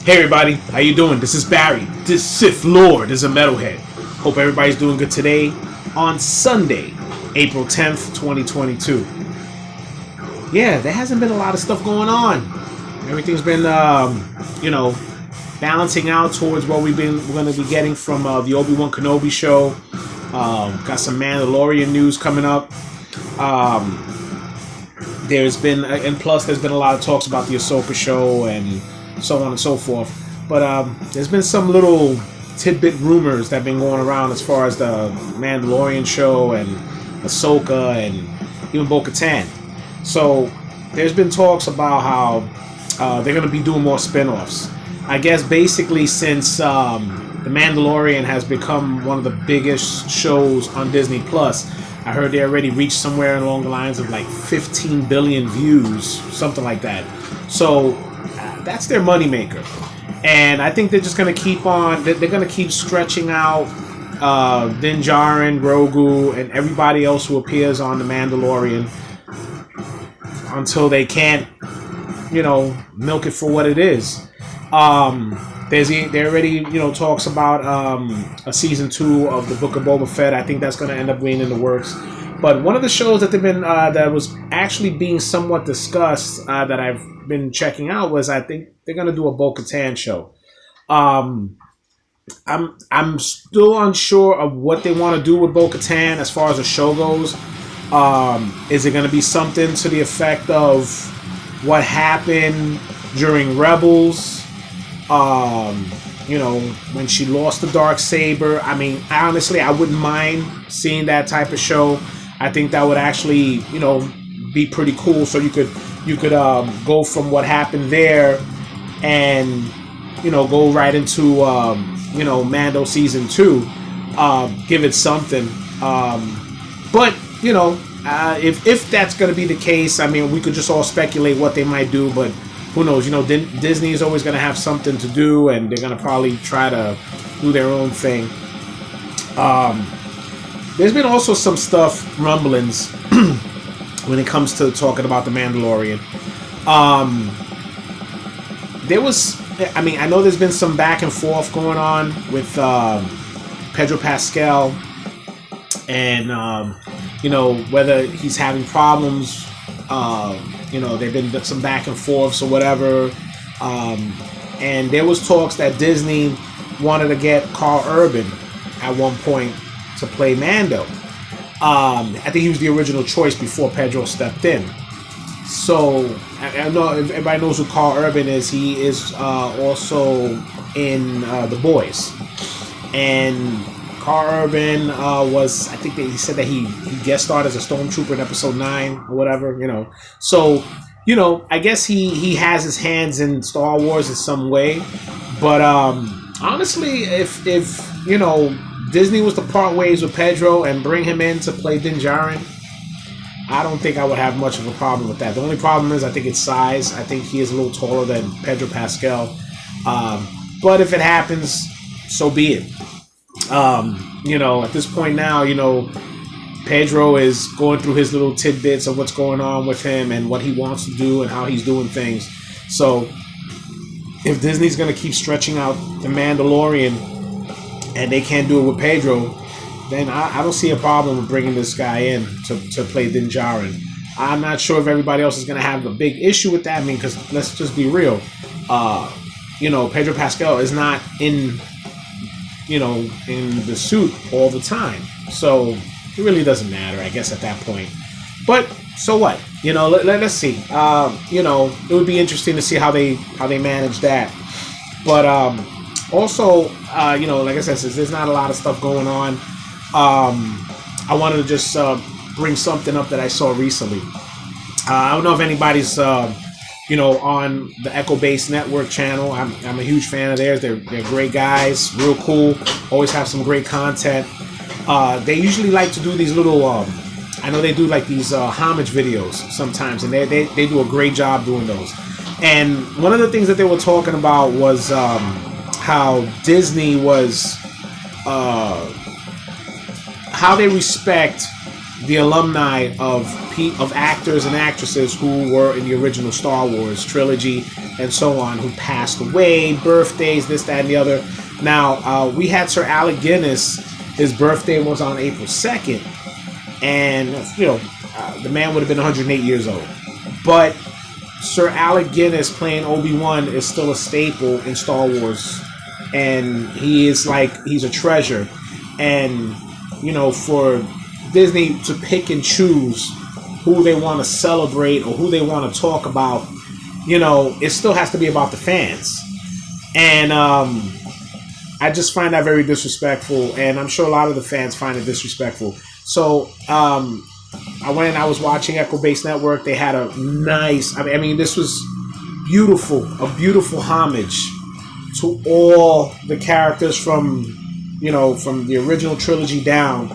Hey everybody, how you doing? This is Barry. This Sith Lord is a metalhead. Hope everybody's doing good today on Sunday, April 10th, 2022. Yeah, there hasn't been a lot of stuff going on. Everything's been, balancing out towards what we're going to be getting from the Obi-Wan Kenobi show. Got some Mandalorian news coming up. There's been, and plus there's been a lot of talks about the Ahsoka show and so on and so forth. But there's been some little tidbit rumors that have been going around as far as the Mandalorian show and Ahsoka and even Boca Tan. So there's been talks about how they're going to be doing more spin-offs. I guess basically since the Mandalorian has become one of the biggest shows on Disney Plus, I heard they already reached somewhere along the lines of like 15 billion views, something like that. So that's their moneymaker. And I think they're just going to keep on, they're going to keep stretching out Din Djarin, Grogu, and everybody else who appears on The Mandalorian until they can't, milk it for what it is. There already, talks about a season 2 of the Book of Boba Fett. I think that's going to end up being in the works. But one of the shows that they've been that was actually being somewhat discussed that I've been checking out was I think they're going to do a Boca Tan show. I'm still unsure of what they want to do with Boca Tan as far as the show goes. Is it going to be something to the effect of what happened during Rebels? When she lost the Darksaber. I mean, honestly, I wouldn't mind seeing that type of show. I think that would actually, be pretty cool. So you could go from what happened there and, go right into, Mando season 2. Give it something. But, if that's going to be the case, I mean, we could just all speculate what they might do, but who knows? Disney is always going to have something to do, and they're going to probably try to do their own thing. There's been also some stuff, rumblings, when it comes to talking about The Mandalorian. I know there's been some back and forth going on with Pedro Pascal, and, whether he's having problems. There've been some back and forths or whatever. And there was talks that Disney wanted to get Carl Urban at one point to play Mando. I think he was the original choice before Pedro stepped in. So, I know if everybody knows who Carl Urban is. He is also in The Boys. And Carl Urban was, I think he said that he guest starred as a stormtrooper in episode 9 or whatever, So, I guess he has his hands in Star Wars in some way. But honestly, if Disney was to part ways with Pedro and bring him in to play Din Djarin, I don't think I would have much of a problem with that. The only problem is I think it's size. I think he is a little taller than Pedro Pascal. But if it happens, so be it. At this point now, Pedro is going through his little tidbits of what's going on with him and what he wants to do and how he's doing things. So if Disney's going to keep stretching out The Mandalorian and they can't do it with Pedro, then I don't see a problem with bringing this guy in to play Din Djarin. I'm not sure if everybody else is going to have a big issue with that. I mean, because let's just be real. Pedro Pascal is not in the suit all the time. So it really doesn't matter, I guess, at that point. But so what? Let's see. It would be interesting to see how they manage that. But also, like I said, since there's not a lot of stuff going on, I wanted to just bring something up that I saw recently. I don't know if anybody's on the Echo Base Network channel. I'm a huge fan of theirs. They're great guys, real cool. Always have some great content. They usually like to do these little. I know they do like these homage videos sometimes, and they do a great job doing those. And one of the things that they were talking about was how Disney was how they respect the alumni of actors and actresses who were in the original Star Wars trilogy and so on, who passed away, birthdays, this, that, and the other. Now, we had Sir Alec Guinness. His birthday was on April 2nd. And, you know, the man would have been 108 years old. But Sir Alec Guinness playing Obi-Wan is still a staple in Star Wars. And he's a treasure. And, you know, for Disney to pick and choose who they want to celebrate or who they want to talk about, you know, it still has to be about the fans. And I just find that very disrespectful, and I'm sure a lot of the fans find it disrespectful. So I went and I was watching Echo Base Network. They had a nice, I mean, this was beautiful, a beautiful homage to all the characters from, you know, from the original trilogy down,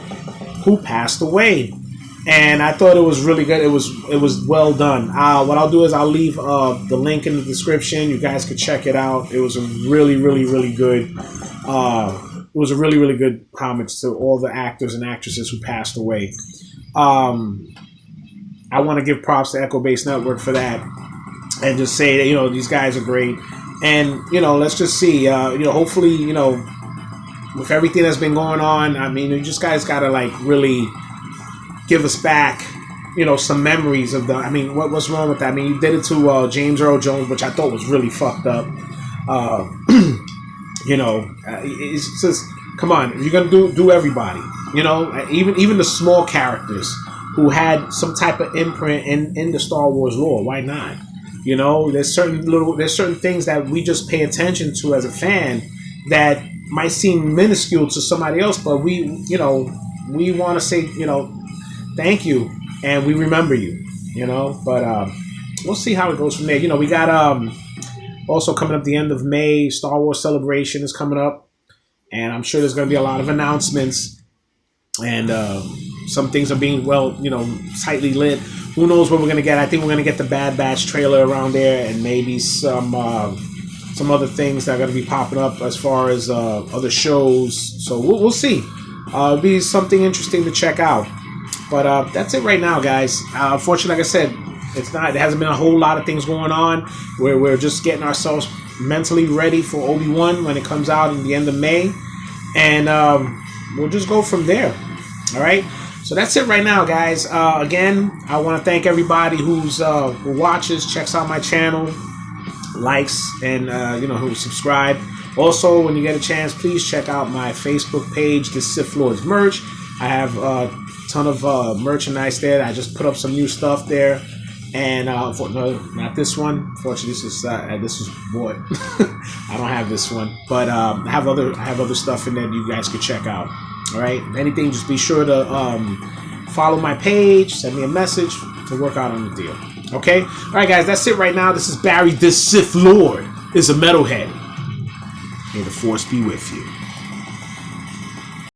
who passed away. And I thought it was really good. It was well done. What I'll do is I'll leave the link in the description. You guys could check it out. It was a really, really, really good. It was a really, really good homage to all the actors and actresses who passed away. I want to give props to Echo Base Network for that, and just say that, you know, these guys are great. And, you know, let's just see. You know, hopefully, you know, with everything that's been going on, I mean, you just guys gotta like really give us back, you know, some memories of the. I mean, what's wrong with that? I mean, you did it to James Earl Jones, which I thought was really fucked up. You know, it's just, come on, you're gonna do everybody. You know, even the small characters who had some type of imprint in the Star Wars lore. Why not? You know, there's certain things that we just pay attention to as a fan that might seem minuscule to somebody else, but we want to say, you know, thank you, and we remember you, you know. But we'll see how it goes from there. You know, we got also coming up the end of May, Star Wars Celebration is coming up, and I'm sure there's going to be a lot of announcements, and some things are being, well, you know, tightly lit. Who knows what we're going to get? I think we're going to get the Bad Batch trailer around there, and maybe some other things that are going to be popping up as far as other shows. So we'll see. It'll be something interesting to check out. But that's it right now, guys. Unfortunately, like I said, there hasn't been a whole lot of things going on. We're just getting ourselves mentally ready for Obi-Wan when it comes out in the end of May, and we'll just go from there. All right. So that's it right now, guys. Again, I want to thank everybody who watches, checks out my channel, likes, and you know, who subscribe. Also, when you get a chance, please check out my Facebook page, The Sith Lords Merch. I have a ton of merchandise there. I just put up some new stuff there, and no, not this one. Unfortunately, this is bought. I don't have this one, but I have other stuff in there that you guys could check out. All right. If anything, just be sure to follow my page, send me a message to work out on the deal. Okay. All right, guys. That's it right now. This is Barry, this Sith Lord is a metalhead. May the Force be with you.